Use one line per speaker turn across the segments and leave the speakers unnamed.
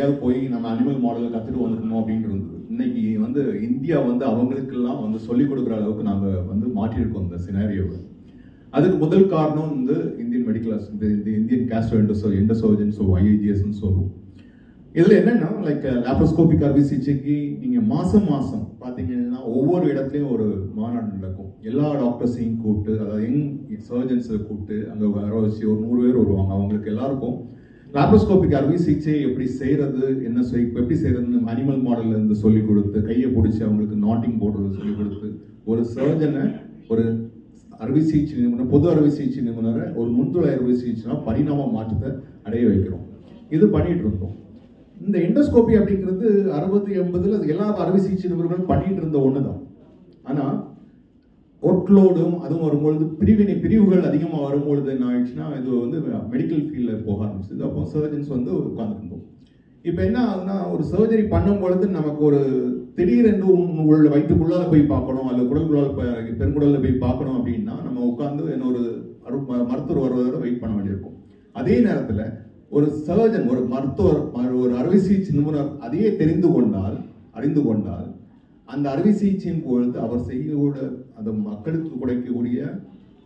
எங்கேயாவது போய் நம்ம அனிமல் மாடலை கற்றுட்டு வந்துடணும் அப்படின்னு இருந்தது. இன்னைக்கு வந்து இந்தியா வந்து அவங்களுக்கெல்லாம் வந்து சொல்லிக் கொடுக்குற அளவுக்கு நாங்கள் வந்து மாற்றிருக்கோம் இந்த சினாரியோவை. அதுக்கு முதல் காரணம் வந்து இந்தியன் மெடிக்கல் இந்த இந்தியன் கேஸ்ட்ரோ எண்டோசர்ஜன் சொல்லுவோம், ஐஏஜிஎஸ்ன்னு சொல்லுவோம். இதில் என்னன்னா லைக் லாப்ரோஸ்கோபிக் அறுவை சிகிச்சைக்கு நீங்கள் மாதம் பார்த்தீங்கன்னா ஒவ்வொரு இடத்துலையும் ஒரு மாநாடு நடக்கும். எல்லா டாக்டர்ஸையும் கூப்பிட்டு, அதாவது யங் சர்ஜன்ஸை கூப்பிட்டு அங்கே வர வச்சு ஒரு 100 பேர் வருவாங்க. அவங்களுக்கு எல்லாருக்கும் லாப்ரோஸ்கோபிக் அறுவை சிகிச்சை எப்படி செய்கிறது, எப்படி செய்கிறதுன்னு அனிமல் மாடலில் இருந்து சொல்லிக் கொடுத்து, கையை பிடிச்சி அவங்களுக்கு நாட்டிங் போடுறது சொல்லிக் கொடுத்து, ஒரு சர்ஜனை ஒரு அறுவை சிகிச்சை நிபுணர், பொது அறுவை சிகிச்சை நிபுணரை ஒரு முன்துளை அறுவை சிகிச்சைனா பரிணாம மாற்றத்தை அடைய வைக்கிறோம். இது பண்ணிட்டு இருந்தோம். இந்த எண்டோஸ்கோபி அப்படிங்கிறது 60, 80 எல்லா அறுவை சிகிச்சை நிபுணர்களும் பண்ணிட்டு இருந்த ஒன்று தான். ஆனால் ஒர்க்லோடும் அதுவும் வரும்பொழுது பிரிவுகள் அதிகமாக வரும்பொழுது என்ன ஆயிடுச்சுன்னா, இது வந்து மெடிக்கல் ஃபீல்டில் போக ஆரம்பிச்சது. அப்போ சர்ஜன்ஸ் வந்து உட்காந்துருந்தோம். இப்போ என்ன ஆகுதுன்னா, ஒரு சர்ஜரி பண்ணும் பொழுது நமக்கு ஒரு திடீரென்று உங்களோட வயிற்றுக்குள்ளால போய் பார்க்கணும், அல்லது குடல்குள்ளால் பெருங்குடலில் போய் பார்க்கணும் அப்படின்னா நம்ம உட்காந்து ஒரு மருத்துவர் வருவதோட வெயிட் பண்ண வேண்டியிருக்கும். அதே நேரத்தில் ஒரு சர்ஜன், ஒரு மருத்துவர், ஒரு அறுவை சிகிச்சை நிபுணர் அதையே அறிந்து கொண்டால் அந்த அறுவை சிகிச்சையின் பொழுது அவர் செய்யக்கூட அந்த மக்களுக்கு கிடைக்கக்கூடிய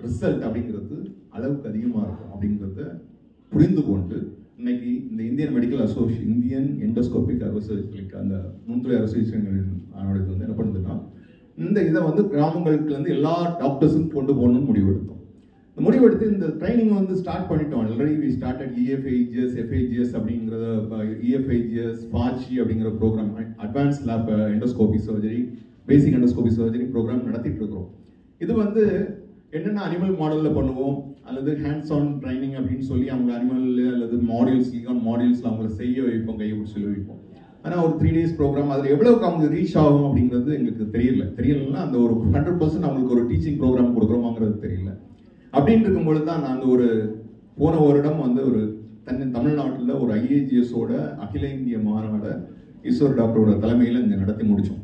ரிசல்ட் அப்படிங்கிறது அளவுக்கு அதிகமாக இருக்கும் அப்படிங்கிறத புரிந்து கொண்டு இன்னைக்கு இந்த Indian medical association, Indian endoscopic அறுவை சிகிச்சை, அந்த முன்துறை அறுவை சிகிச்சை வந்து என்ன பண்ணுதுன்னா, இந்த இதை வந்து கிராமங்களுக்கு வந்து எல்லா டாக்டர்ஸும் கொண்டு போகணும்னு முடிவெடுத்தோம். முடிவெடுத்து இந்த ட்ரைனிங் வந்து ஸ்டார்ட் பண்ணிட்டோம். Already we started EFIGS, FIGS அப்படிங்கிறத, இஎஃப்ஐஜிஎஸ், ஃபாச்சி அப்படிங்கிற programme, advance lap endoscopy surgery, basic endoscopy surgery programme நடத்திட்டு இருக்கிறோம். இது வந்து என்னென்ன அனிமல் மாடலில் பண்ணுவோம், அல்லது ஹேண்ட்ஸ் ஆன் ட்ரைனிங் அப்படின்னு சொல்லி அவங்க அனிமல் அல்லது மாடியூல்ஸில் அவங்கள செய்ய வைப்போம், கையை பிடிச்சி சொல்லி வைப்போம். ஆனால் ஒரு 3 days ப்ரோக்ராம், அதில் எவ்வளோக்கு அவங்க ரீச் ஆகும் அப்படிங்கிறது எங்களுக்கு தெரியலன்னா அந்த ஒரு 100% அவங்களுக்கு ஒரு டீச்சிங் ப்ரோக்ராம் கொடுக்குறோமாங்கிறது தெரியல. அப்படின்னு இருக்கும்பொழுது தான் நாங்கள் போன வருடம் வந்து தமிழ்நாட்டில் ஒரு ஐஏஜிஎஸோட அகில இந்திய மாநாடு ஈஸ்வர் டாக்டரோட தலைமையில் இங்கே நடத்தி முடித்தோம்.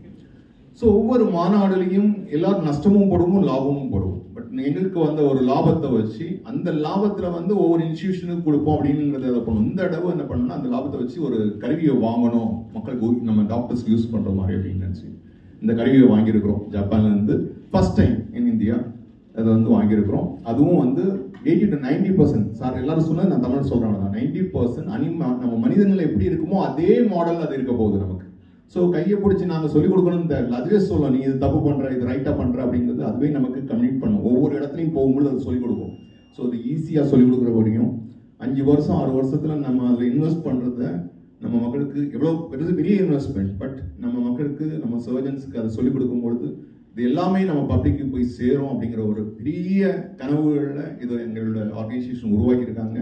ஸோ ஒவ்வொரு மாநாடுலையும் எல்லாரும் நஷ்டமும் படுவோம், லாபமும் படுவோம். பட் எங்களுக்கு வந்த ஒரு லாபத்தை வச்சு அந்த லாபத்தில் வந்து ஒவ்வொரு இன்ஸ்டிடியூஷனுக்கு கொடுப்போம் அப்படிங்கிறத அதை பண்ணணும். இந்த தடவை என்ன பண்ணணும்னா, அந்த லாபத்தை வச்சு ஒரு கருவியை வாங்கணும், மக்களுக்கு நம்ம டாக்டர்ஸ் யூஸ் பண்ணுற மாதிரி அப்படின்னு நினச்சி இந்த கருவியை வாங்கியிருக்கிறோம். ஜப்பான்லேருந்து ஃபர்ஸ்ட் டைம் இன் இந்தியா அதை வந்து வாங்கியிருக்கிறோம். அதுவும் வந்து 80 to 90%, சார் எல்லாரும் சொன்னது நான் தமிழ் சொல்கிறேன், 90% நம்ம மனிதனில் எப்படி இருக்குமோ அதே மாடல் அது இருக்க போகுது நமக்கு. ஸோ கையை பிடிச்சி நாங்கள் சொல்லிக் கொடுக்கணும்னு தேவை, அதுவே சொல்லலாம், நீ இது தப்பு பண்ணுற, இது ரைட்டாக பண்ணுற அப்படிங்கிறது அதுவே நமக்கு கம்யூனிகேட் பண்ணும். ஒவ்வொரு இடத்துலையும் போகும்போது அது சொல்லிக் கொடுக்கும். ஸோ அது ஈஸியாக சொல்லிக் கொடுக்குற வரையும் 5 வருஷம் 6 வருஷத்தில் நம்ம அதில் இன்வெஸ்ட் பண்ணுறத நம்ம மக்களுக்கு எவ்வளோ பெரிய இன்வெஸ்ட்மெண்ட், பட் நம்ம மக்களுக்கு, நம்ம சர்ஜன்ஸுக்கு அதை சொல்லிக் கொடுக்கும்பொழுது இது எல்லாமே நம்ம பப்ளிக்கு போய் சேரும் அப்படிங்கிற ஒரு பெரிய கனவுகளில் இது எங்களோட ஆர்கனைசேஷன் உருவாக்கியிருக்காங்க.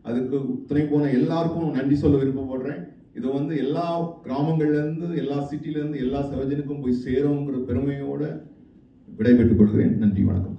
அதுக்கு துணை போன எல்லாருக்கும் நன்றி சொல்ல விருப்பப்படுறேன். இது வந்து எல்லா கிராமங்கள்லேருந்து, எல்லா சிட்டிலேருந்து, எல்லா சர்ஜனுக்கும் போய் சேருங்கிற பெருமையோடு விடைபெற்றுக் கொள்கிறேன். நன்றி, வணக்கம்.